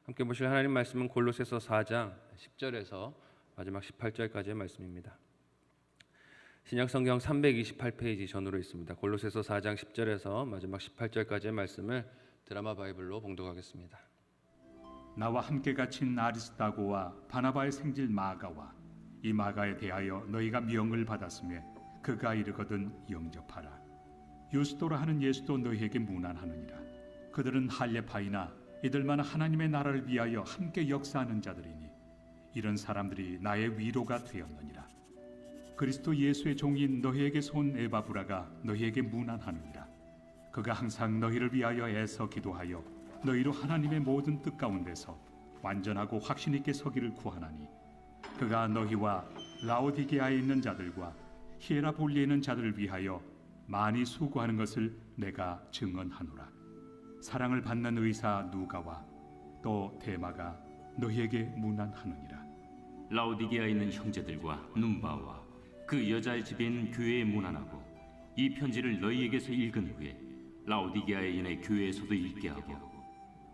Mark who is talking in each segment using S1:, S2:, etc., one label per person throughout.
S1: 함께 보실 하나님 말씀은 골로새서 4장 10절에서 마지막 18절까지의 말씀입니다. 신약 성경 328페이지 전으로 있습니다. 골로새서 4장 10절에서 마지막 18절까지의 말씀을 드라마 바이블로 봉독하겠습니다.
S2: 나와 함께 갇힌 아리스다고와 바나바의 생질 마가와 이 마가에 대하여 너희가 명을 받았으며 그가 이르거든 영접하라. 유스도라 하는 예수도 너희에게 문안하느니라. 그들은 할례파이나 이들만 하나님의 나라를 위하여 함께 역사하는 자들이니 이런 사람들이 나의 위로가 되었느니라. 그리스도 예수의 종인 너희에게서 온 에바브라가 너희에게 문안하느니라. 그가 항상 너희를 위하여 애써 기도하여 너희로 하나님의 모든 뜻 가운데서 완전하고 확신 있게 서기를 구하나니 그가 너희와 라오디게아에 있는 자들과 히에라볼리에 있는 자들을 위하여 많이 수고하는 것을 내가 증언하노라. 사랑을 받는 의사 누가와 또 데마가 너희에게 문안하느니라.
S3: 라오디게아에 있는 형제들과 눈바와 그 여자의 집에 있는 교회에 문안하고 이 편지를 너희에게서 읽은 후에 라오디게아에 있는 교회에서도 읽게 하고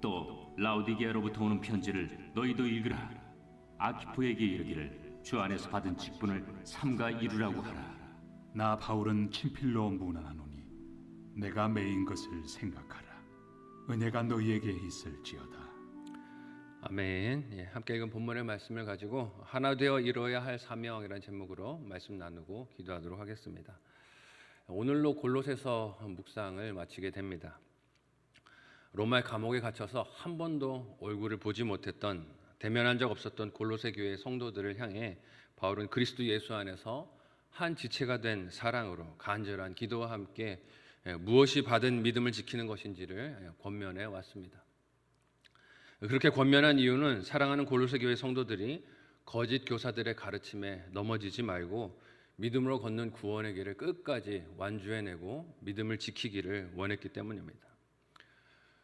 S3: 또 라오디게아로부터 오는 편지를 너희도 읽으라. 아키포에게 이르기를 주 안에서 받은 직분을 삼가 이루라고 하라.
S2: 나 바울은 친필로 문안하노니 내가 매인 것을 생각하라. 은혜가 너희에게 있을지어다.
S1: 아멘. 함께 읽은 본문의 말씀을 가지고 하나 되어 이루어야 할 사명이라는 제목으로 말씀 나누고 기도하도록 하겠습니다. 오늘로 골로새서 묵상을 마치게 됩니다. 로마의 감옥에 갇혀서 한 번도 얼굴을 보지 못했던, 대면한 적 없었던 골로새 교회의 성도들을 향해 바울은 그리스도 예수 안에서 한 지체가 된 사랑으로 간절한 기도와 함께 무엇이 받은 믿음을 지키는 것인지를 권면해 왔습니다. 그렇게 권면한 이유는 사랑하는 골로새 교회 성도들이 거짓 교사들의 가르침에 넘어지지 말고 믿음으로 걷는 구원의 길을 끝까지 완주해내고 믿음을 지키기를 원했기 때문입니다.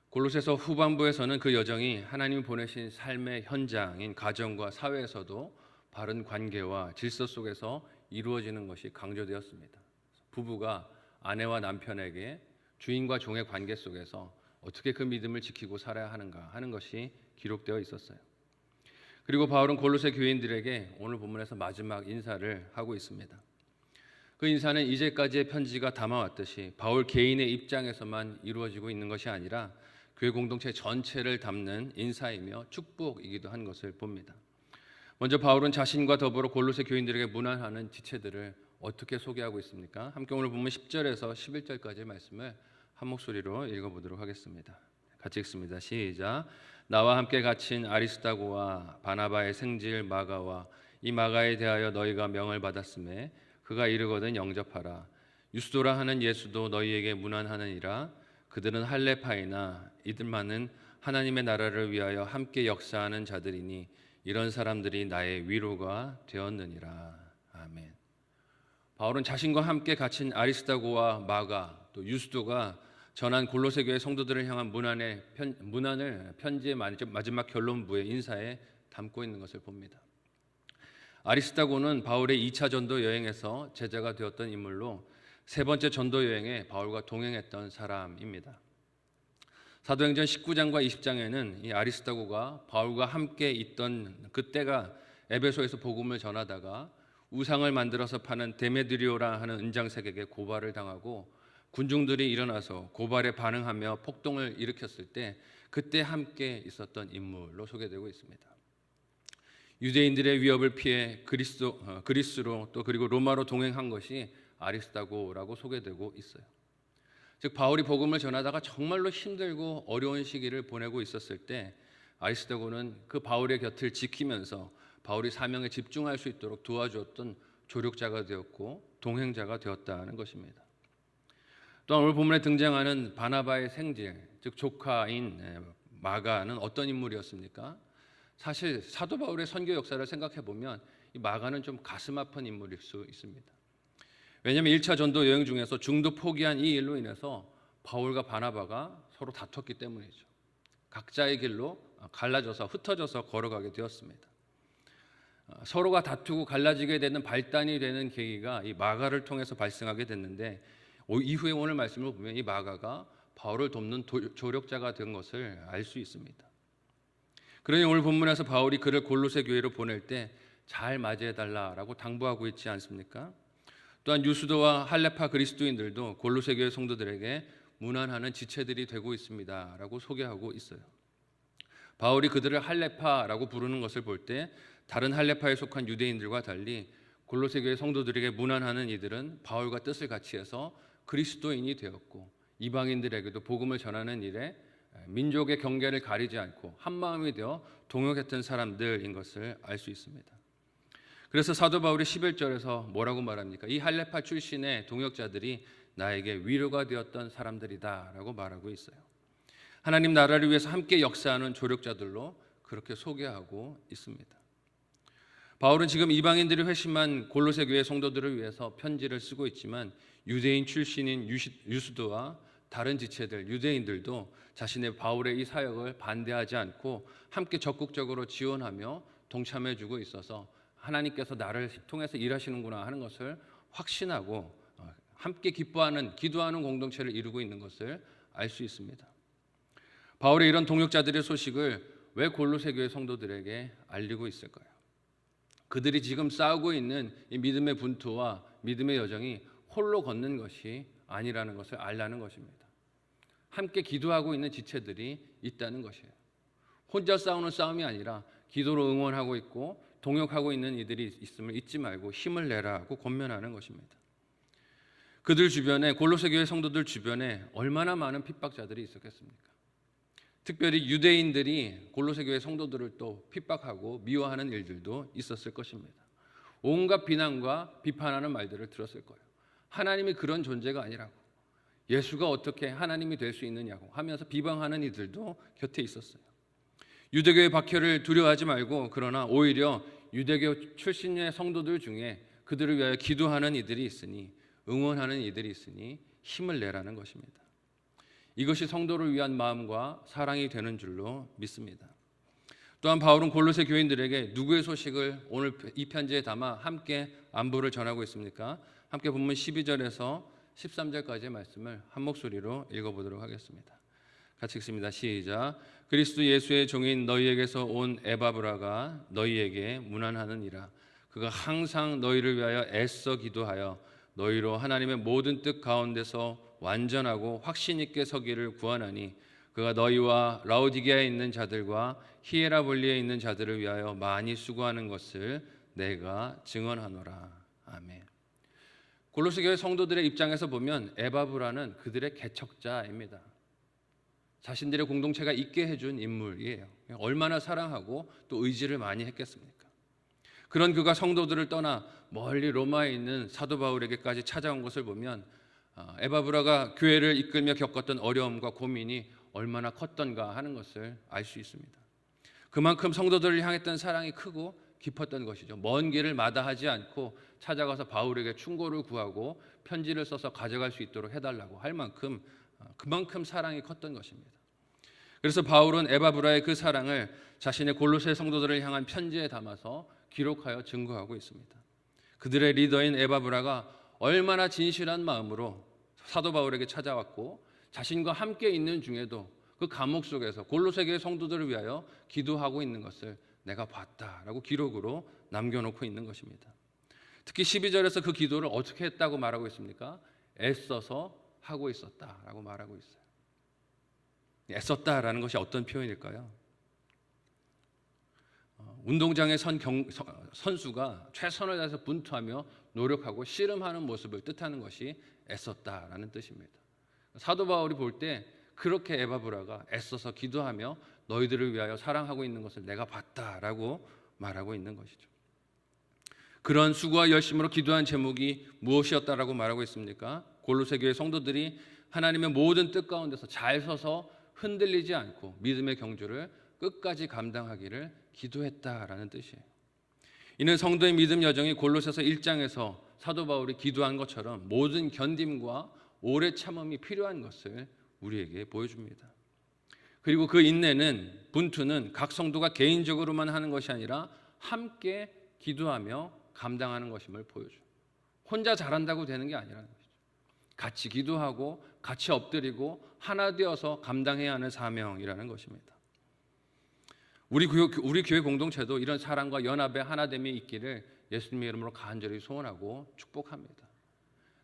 S1: 골로새서 후반부에서는 그 여정이 하나님이 보내신 삶의 현장인 가정과 사회에서도 바른 관계와 질서 속에서 이루어지는 것이 강조되었습니다. 부부가 아내와 남편에게 주인과 종의 관계 속에서 어떻게 그 믿음을 지키고 살아야 하는가 하는 것이 기록되어 있었어요. 그리고 바울은 골로새 교인들에게 오늘 본문에서 마지막 인사를 하고 있습니다. 그 인사는 이제까지의 편지가 담아왔듯이 바울 개인의 입장에서만 이루어지고 있는 것이 아니라 교회 공동체 전체를 담는 인사이며 축복이기도 한 것을 봅니다. 먼저 바울은 자신과 더불어 골로새 교인들에게 문안하는 지체들을 어떻게 소개하고 있습니까? 함께 오늘 본문 10절에서 11절까지의 말씀을 한 목소리로 읽어보도록 하겠습니다. 같이 읽습니다. 시작. 나와 함께 갇힌 아리스다고와 바나바의 생질 마가와 이 마가에 대하여 너희가 명을 받았음에 그가 이르거든 영접하라. 유스도라 하는 예수도 너희에게 문안하느니라. 그들은 할례파이나 이들만은 하나님의 나라를 위하여 함께 역사하는 자들이니 이런 사람들이 나의 위로가 되었느니라. 아멘. 바울은 자신과 함께 갇힌 아리스다고와 마가 또 유스도가 전한 골로새 교회 성도들을 향한 문안을 편지의 마지막 결론부의 인사에 담고 있는 것을 봅니다. 아리스다고는 바울의 2차 전도 여행에서 제자가 되었던 인물로 세 번째 전도 여행에 바울과 동행했던 사람입니다. 사도행전 19장과 20장에는 이 아리스다고가 바울과 함께 있던 그때가 에베소에서 복음을 전하다가 우상을 만들어서 파는 데메드리오라 하는 은장색에게 고발을 당하고 군중들이 일어나서 고발에 반응하며 폭동을 일으켰을 때 그때 함께 있었던 인물로 소개되고 있습니다. 유대인들의 위협을 피해 그리스로 또 그리고 로마로 동행한 것이 아리스다고라고 소개되고 있어요. 즉 바울이 복음을 전하다가 정말로 힘들고 어려운 시기를 보내고 있었을 때 아리스다고는 그 바울의 곁을 지키면서 바울이 사명에 집중할 수 있도록 도와주었던 조력자가 되었고 동행자가 되었다는 것입니다. 또한 오늘 본문에 등장하는 바나바의 생질, 즉 조카인 마가는 어떤 인물이었습니까? 사실 사도 바울의 선교 역사를 생각해 보면 이 마가는 좀 가슴 아픈 인물일 수 있습니다. 왜냐하면 1차 전도 여행 중에서 중도 포기한 이 일로 인해서 바울과 바나바가 서로 다퉜기 때문이죠. 각자의 길로 갈라져서 흩어져서 걸어가게 되었습니다. 서로가 다투고 갈라지게 되는 발단이 되는 계기가 이 마가를 통해서 발생하게 됐는데 이후에 오늘 말씀을 보면 이 마가가 바울을 돕는 조력자가 된 것을 알 수 있습니다. 그러니 오늘 본문에서 바울이 그를 골로새 교회로 보낼 때 잘 맞이해 달라라고 당부하고 있지 않습니까? 또한 유수도와 할레파 그리스도인들도 골로새 교회 성도들에게 문안하는 지체들이 되고 있습니다라고 소개하고 있어요. 바울이 그들을 할레파라고 부르는 것을 볼 때 다른 할레파에 속한 유대인들과 달리 골로새 교회 성도들에게 문안하는 이들은 바울과 뜻을 같이 해서 그리스도인이 되었고 이방인들에게도 복음을 전하는 일에 민족의 경계를 가리지 않고 한마음이 되어 동역했던 사람들인 것을 알 수 있습니다. 그래서 사도 바울이 11절에서 뭐라고 말합니까? 이 할레파 출신의 동역자들이 나에게 위로가 되었던 사람들이다라고 말하고 있어요. 하나님 나라를 위해서 함께 역사하는 조력자들로 그렇게 소개하고 있습니다. 바울은 지금 이방인들이 회심한 골로새 교회 성도들을 위해서 편지를 쓰고 있지만 유대인 출신인 유수도와 다른 지체들, 유대인들도 자신의 바울의 이 사역을 반대하지 않고 함께 적극적으로 지원하며 동참해주고 있어서 하나님께서 나를 통해서 일하시는구나 하는 것을 확신하고 함께 기뻐하는, 기도하는 공동체를 이루고 있는 것을 알 수 있습니다. 바울의 이런 동역자들의 소식을 왜 골로새 교회 성도들에게 알리고 있을까요? 그들이 지금 싸우고 있는 이 믿음의 분투와 믿음의 여정이 홀로 걷는 것이 아니라는 것을 알라는 것입니다. 함께 기도하고 있는 지체들이 있다는 것이에요. 혼자 싸우는 싸움이 아니라 기도로 응원하고 있고 동역하고 있는 이들이 있음을 잊지 말고 힘을 내라고 권면하는 것입니다. 그들 주변에, 골로새 교회 성도들 주변에 얼마나 많은 핍박자들이 있었겠습니까? 특별히 유대인들이 골로새 교회 성도들을 또 핍박하고 미워하는 일들도 있었을 것입니다. 온갖 비난과 비판하는 말들을 들었을 거예요. 하나님이 그런 존재가 아니라고, 예수가 어떻게 하나님이 될 수 있느냐고 하면서 비방하는 이들도 곁에 있었어요. 유대교의 박해를 두려워하지 말고 그러나 오히려 유대교 출신의 성도들 중에 그들을 위하여 기도하는 이들이 있으니, 응원하는 이들이 있으니 힘을 내라는 것입니다. 이것이 성도를 위한 마음과 사랑이 되는 줄로 믿습니다. 또한 바울은 골로새 교인들에게 누구의 소식을 오늘 이 편지에 담아 함께 안부를 전하고 있습니까? 함께 본문 12절에서 13절까지의 말씀을 한 목소리로 읽어보도록 하겠습니다. 같이 읽습니다. 시작. 그리스도 예수의 종인 너희에게서 온 에바브라가 너희에게 문안하느니라. 그가 항상 너희를 위하여 애써 기도하여 너희로 하나님의 모든 뜻 가운데서 완전하고 확신 있게 서기를 구하나니 그가 너희와 라오디게아에 있는 자들과 히에라볼리에 있는 자들을 위하여 많이 수고하는 것을 내가 증언하노라. 아멘. 골로새 교회 성도들의 입장에서 보면 에바브라는 그들의 개척자입니다. 자신들의 공동체가 있게 해준 인물이에요. 얼마나 사랑하고 또 의지를 많이 했겠습니까? 그런 그가 성도들을 떠나 멀리 로마에 있는 사도 바울에게까지 찾아온 것을 보면 에바브라가 교회를 이끌며 겪었던 어려움과 고민이 얼마나 컸던가 하는 것을 알 수 있습니다. 그만큼 성도들을 향했던 사랑이 크고 깊었던 것이죠. 먼 길을 마다하지 않고 찾아가서 바울에게 충고를 구하고 편지를 써서 가져갈 수 있도록 해달라고 할 만큼 그만큼 사랑이 컸던 것입니다. 그래서 바울은 에바브라의 그 사랑을 자신의 골로새 성도들을 향한 편지에 담아서 기록하여 증거하고 있습니다. 그들의 리더인 에바브라가 얼마나 진실한 마음으로 사도 바울에게 찾아왔고 자신과 함께 있는 중에도 그 감옥 속에서 골로새 교회 성도들을 위하여 기도하고 있는 것을 내가 봤다라고 기록으로 남겨놓고 있는 것입니다. 특히 12절에서 그 기도를 어떻게 했다고 말하고 있습니까? 애써서 하고 있었다라고 말하고 있어요. 애썼다라는 것이 어떤 표현일까요? 운동장에 선 선수가 최선을 다해서 분투하며 노력하고 씨름하는 모습을 뜻하는 것이 애썼다라는 뜻입니다. 사도 바울이 볼 때 그렇게 에바브라가 애써서 기도하며 너희들을 위하여 사랑하고 있는 것을 내가 봤다라고 말하고 있는 것이죠. 그런 수고와 열심으로 기도한 제목이 무엇이었다라고 말하고 있습니까? 골로새 교회 성도들이 하나님의 모든 뜻 가운데서 잘 서서 흔들리지 않고 믿음의 경주를 끝까지 감당하기를 기도했다라는 뜻이에요. 이는 성도의 믿음 여정이 골로새서 1장에서 사도 바울이 기도한 것처럼 모든 견딤과 오래 참음이 필요한 것을 우리에게 보여줍니다. 그리고 그 인내는, 분투는 각 성도가 개인적으로만 하는 것이 아니라 함께 기도하며 감당하는 것임을 보여줘요. 혼자 잘한다고 되는 게 아니라는 것이죠. 같이 기도하고 같이 엎드리고 하나 되어서 감당해야 하는 사명이라는 것입니다. 우리 교회 공동체도 이런 사랑과 연합의 하나됨이 있기를 예수님의 이름으로 간절히 소원하고 축복합니다.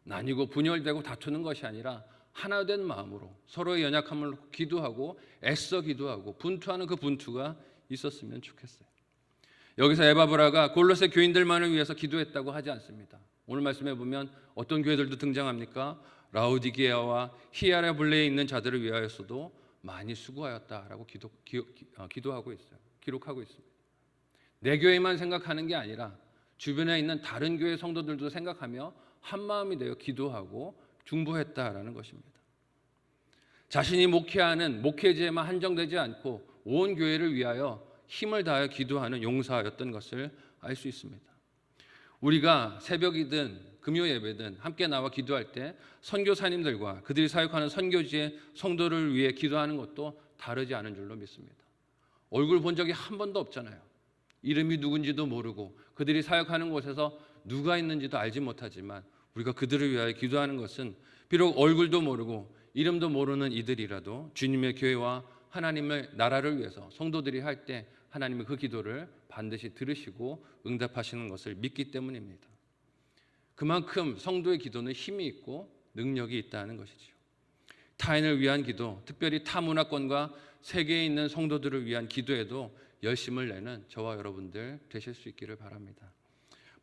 S1: 나뉘고 분열되고 다투는 것이 아니라 하나된 마음으로 서로의 연약함을 기도하고 애써 기도하고 분투하는 그 분투가 있었으면 좋겠어요. 여기서 에바브라가 골로새 교인들만을 위해서 기도했다고 하지 않습니다. 오늘 말씀해 보면 어떤 교회들도 등장합니까? 라우디게아와 히에라볼레에 있는 자들을 위하여서도 많이 수고하였다라고 기도하고 있어요. 기록하고 있습니다. 내 교회만 생각하는 게 아니라 주변에 있는 다른 교회 성도들도 생각하며 한 마음이 되어 기도하고 중보했다라는 것입니다. 자신이 목회하는 목회제에만 한정되지 않고 온 교회를 위하여 힘을 다하여 기도하는 용사였던 것을 알 수 있습니다. 우리가 새벽이든 금요 예배든 함께 나와 기도할 때 선교사님들과 그들이 사역하는 선교지의 성도를 위해 기도하는 것도 다르지 않은 줄로 믿습니다. 얼굴 본 적이 한 번도 없잖아요. 이름이 누군지도 모르고 그들이 사역하는 곳에서 누가 있는지도 알지 못하지만 우리가 그들을 위하여 기도하는 것은 비록 얼굴도 모르고 이름도 모르는 이들이라도 주님의 교회와 하나님의 나라를 위해서 성도들이 할 때 하나님의 그 기도를 반드시 들으시고 응답하시는 것을 믿기 때문입니다. 그만큼 성도의 기도는 힘이 있고 능력이 있다는 것이지요. 타인을 위한 기도, 특별히 타 문화권과 세계에 있는 성도들을 위한 기도에도 열심을 내는 저와 여러분들 되실 수 있기를 바랍니다.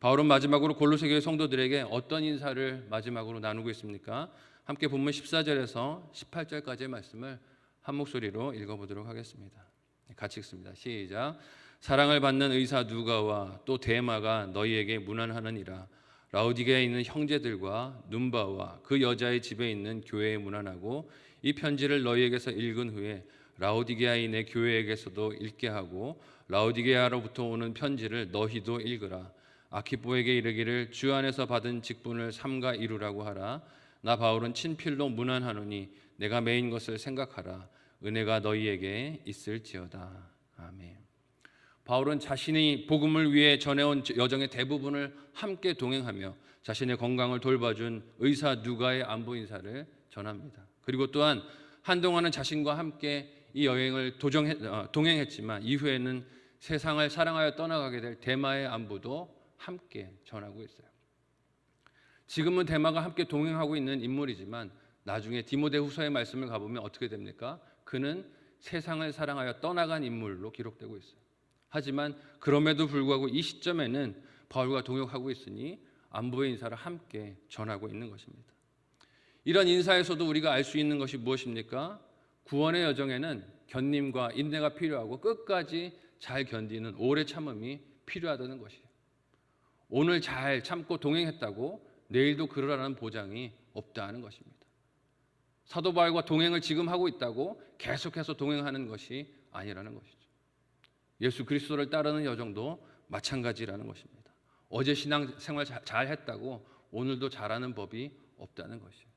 S1: 바울은 마지막으로 골로새 교회 성도들에게 어떤 인사를 마지막으로 나누고 있습니까? 함께 본문 14절에서 18절까지의 말씀을 한 목소리로 읽어보도록 하겠습니다. 같이 읽습니다. 시작. 사랑을 받는 의사 누가와 또 데마가 너희에게 문안하느니라. 라우디게아에 있는 형제들과 눈바와 그 여자의 집에 있는 교회에 문안하고 이 편지를 너희에게서 읽은 후에 라우디게아인의 교회에게서도 읽게 하고 라우디게아로부터 오는 편지를 너희도 읽으라. 아키포에게 이르기를 주 안에서 받은 직분을 삼가 이루라고 하라. 나 바울은 친필로 문안하노니 내가 매인 것을 생각하라. 은혜가 너희에게 있을지어다. 아멘. 바울은 자신이 복음을 위해 전해온 여정의 대부분을 함께 동행하며 자신의 건강을 돌봐준 의사 누가의 안부 인사를 전합니다. 그리고 또한 한동안은 자신과 함께 이 여행을 동행했지만 이후에는 세상을 사랑하여 떠나가게 될 데마의 안부도 함께 전하고 있어요. 지금은 데마가 함께 동행하고 있는 인물이지만 나중에 디모데후서의 말씀을 가보면 어떻게 됩니까? 그는 세상을 사랑하여 떠나간 인물로 기록되고 있어요. 하지만 그럼에도 불구하고 이 시점에는 바울과 동역하고 있으니 안부의 인사를 함께 전하고 있는 것입니다. 이런 인사에서도 우리가 알 수 있는 것이 무엇입니까? 구원의 여정에는 견림과 인내가 필요하고 끝까지 잘 견디는 오래 참음이 필요하다는 것이에요. 오늘 잘 참고 동행했다고 내일도 그러라는 보장이 없다는 것입니다. 사도 바울과 동행을 지금 하고 있다고 계속해서 동행하는 것이 아니라는 것이죠. 예수 그리스도를 따르는 여정도 마찬가지라는 것입니다. 어제 신앙생활 잘 했다고 오늘도 잘하는 법이 없다는 것이에요.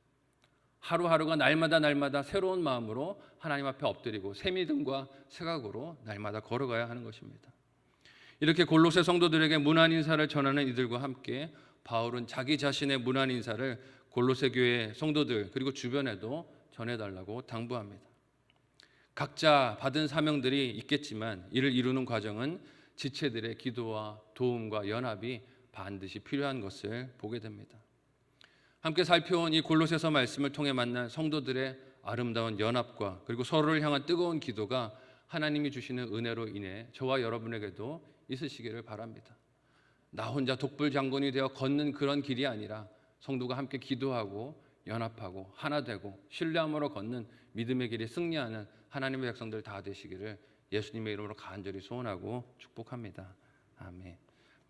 S1: 하루하루가 날마다 새로운 마음으로 하나님 앞에 엎드리고 새믿음과 새각으로 날마다 걸어가야 하는 것입니다. 이렇게 골로새 성도들에게 문안 인사를 전하는 이들과 함께 바울은 자기 자신의 문안 인사를 골로새 교회 성도들 그리고 주변에도 전해달라고 당부합니다. 각자 받은 사명들이 있겠지만 이를 이루는 과정은 지체들의 기도와 도움과 연합이 반드시 필요한 것을 보게 됩니다. 함께 살펴온 이 골로새서 말씀을 통해 만난 성도들의 아름다운 연합과 그리고 서로를 향한 뜨거운 기도가 하나님이 주시는 은혜로 인해 저와 여러분에게도 있으시기를 바랍니다. 나 혼자 독불장군이 되어 걷는 그런 길이 아니라 성도가 함께 기도하고 연합하고 하나 되고 신뢰함으로 걷는 믿음의 길이 승리하는 하나님의 백성들 다 되시기를 예수님의 이름으로 간절히 소원하고 축복합니다. 아멘.